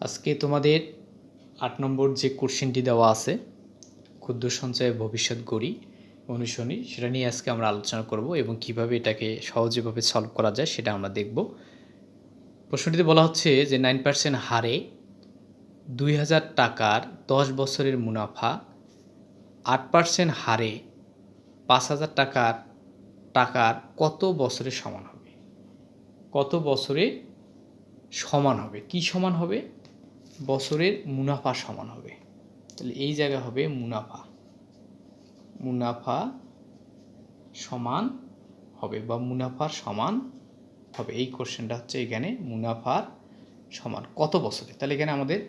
আজকে তোমাদের ৮ নম্বর যে কোশ্চেনটি দেওয়া আছে ক্ষুদ্র সঞ্চয়ে ভবিষ্যৎ গড়ি অনুশীলনী, সেটা নিয়ে আজকে আমরা আলোচনা করব এবং কিভাবে এটাকে সহজেভাবে সলভ করা যায় সেটা আমরা দেখব। প্রশ্নটিতে বলা হচ্ছে যে 9% হারে ২০০০ টাকার 10 বছরের মুনাফা ৮% হারে ৫০০০ টাকার কত বছরে সমান হবে? কত বছরে সমান হবে? কি সমান হবে? বছরের মুনাফা সমান হবে। তাহলে এই জায়গা হবে মুনাফা সমান হবে বা মুনাফার সমান হবে। এই কোশ্চেনটা হচ্ছে এখানে মুনাফার সমান কত বছরে। তাহলে এখানে আমাদের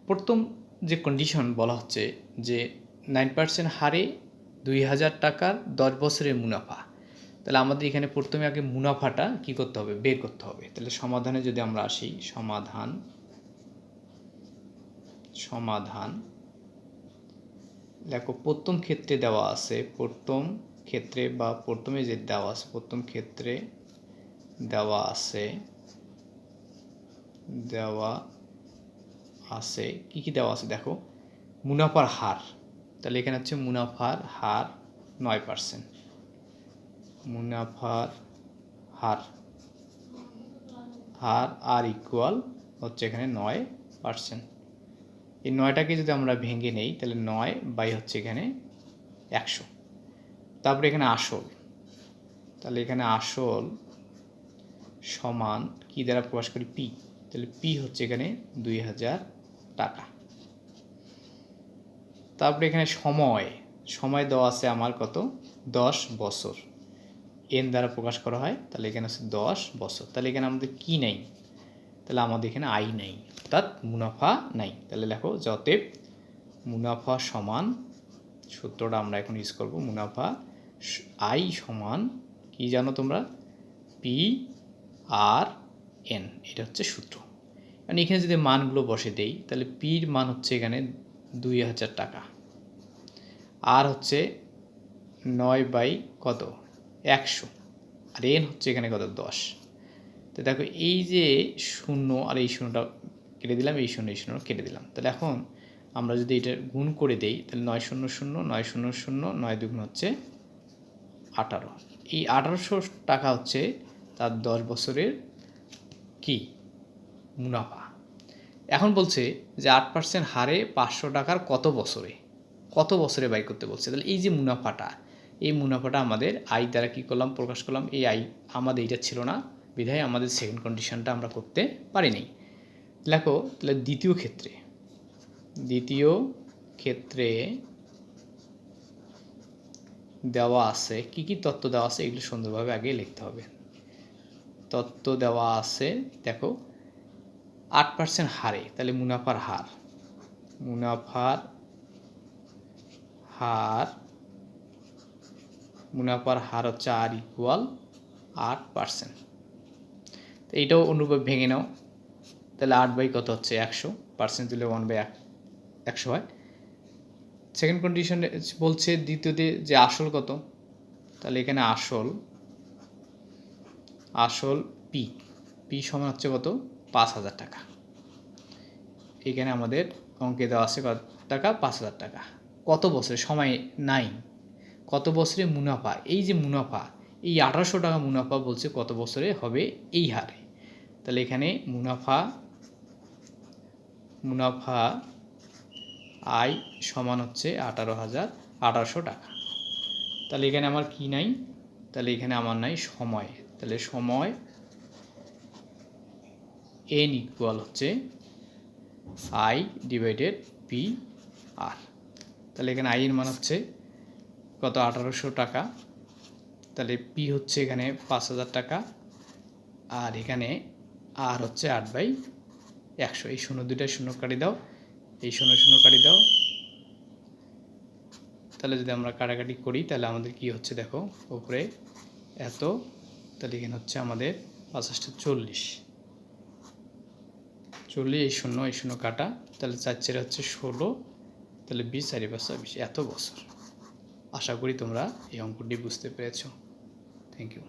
প্রথম যে কন্ডিশন বলা হচ্ছে যে 9% হারে ২০০০ টাকার 10 বছরের মুনাফা। তাহলে আমাদের এখানে প্রথমে আগে মুনাফাটা কি করতে হবে? বের করতে হবে। তাহলে সমাধানে যদি আমরা আসি, সমাধান দেখো প্রথম ক্ষেত্রে দেওয়া আছে, প্রথম ক্ষেত্রে দেওয়া আছে কি কি দেওয়া আছে দেখো, মুনাফার হার। তাহলে এখানে হচ্ছে মুনাফার হার 9%, মুনাফার হার আর ইকুয়াল হচ্ছে এখানে 9%। এই 9টাকে যদি আমরা ভেঙে নেই তাহলে 9 বাই হচ্ছে এখানে 100। তারপরে এখানে আসল, তাহলে এখানে আসল সমান কি দ্বারা প্রকাশ করি? পি। তাহলে পি হচ্ছে এখানে ২০০০ টাকা। তারপরে এখানে সময় দেওয়া আছে আমার কত? 10 বছর। এন দ্বারা প্রকাশ করা হয়, তাহলে এখানে আছে 10 বছর। তাহলে এখানে আমাদের কি নাই? তাহলে আমাদের এখানে আই নাই, অর্থাৎ মুনাফা নাই। তাহলে দেখো অতএব মুনাফা সমান, সূত্রটা আমরা এখন ইউজ করব, মুনাফা আই সমান কি জানো তোমরা? পি আর এন, এটা হচ্ছে সূত্র। মানে এখানে যদি মানগুলো বসে দেই তাহলে পির মান হচ্ছে এখানে ২০০০ টাকা, আর হচ্ছে 9 বাই কত? 100, আর এন হচ্ছে এখানে কত? 10। তো দেখো এই যে শূন্য আর এই শূন্যটা কেটে দিলাম, এই শূন্য কেটে দিলাম। তাহলে এখন আমরা যদি এটা গুণ করে দেই তাহলে 9 0 0 9 0 0 9 দুগুণ হচ্ছে 18। এই 1800 টাকা হচ্ছে তার 10 বছরের কি মুনাফা। এখন বলছে যে 8% হারে 500 টাকার কত বছরে বাই করতে বলছে। তাহলে এই যে মুনাফাটা, এই মুনাফাটা আমাদের আই দ্বারা কী করলাম? প্রকাশ করলাম। এই আই আমাদের এইটা ছিল না, বিধায় আমাদের সেকেন্ড কন্ডিশনটা আমরা করতে পারিনি। দেখো তাহলে দ্বিতীয় ক্ষেত্রে দেওয়া আছে কি কি তত্ত্ব দেওয়া আছে, এগুলো সুন্দরভাবে আগে লিখতে হবে। তত্ত্ব দেওয়া আছে দেখো 8% হারে, তাহলে মুনাফার হার হচ্ছে আর ইকুয়াল 8%। তো এইটাও অনুরূপে ভেঙে নাও। তাহলে 8 বাই কত হচ্ছে? 100%, দিলে 1 বাই 100 হয়। সেকেন্ড কন্ডিশনে বলছে দ্বিতীয়তে যে আসল কত, তাহলে এখানে আসল পি সমান হচ্ছে কত? 5000 টাকা। এখানে আমাদের অঙ্কে দেওয়া আছে কত টাকা? 5000 টাকা। কত বছরে? সময় নাই। কত বছরে মুনাফা? এই যে মুনাফা, এই 1800 টাকা মুনাফা বলছে কত বছরে হবে এই হারে। তাহলে এখানে মুনাফা আই সমান হচ্ছে 18,800 টাকা। তাহলে এখানে আমার কি নাই? তাহলে এখানে আমার নাই সময়। তাহলে সময় এন ইকুয়াল হচ্ছে আই ডিভাইডেড পি আর। তাহলে এখানে আই এর মান হচ্ছে কত? 1800 টাকা। তাহলে পি হচ্ছে এখানে 5000 টাকা, আর এখানে আর হচ্ছে 8 বাই 100। এই শূন্য দুইটা শূন্য কাটি দাও, এই শূন্য কাটি দাও। তাহলে যদি আমরা কাটাকাটি করি তাহলে আমাদের কি হচ্ছে দেখো, উপরে এত, তাহলে এখানে হচ্ছে আমাদের 50টা 40, এই শূন্য কাটা, তাহলে 4 4 হচ্ছে 16, তাহলে 20 4 5 20, এত বছর। আশা করি তোমরা এই অঙ্কটি বুঝতে পেরেছো। Thank you.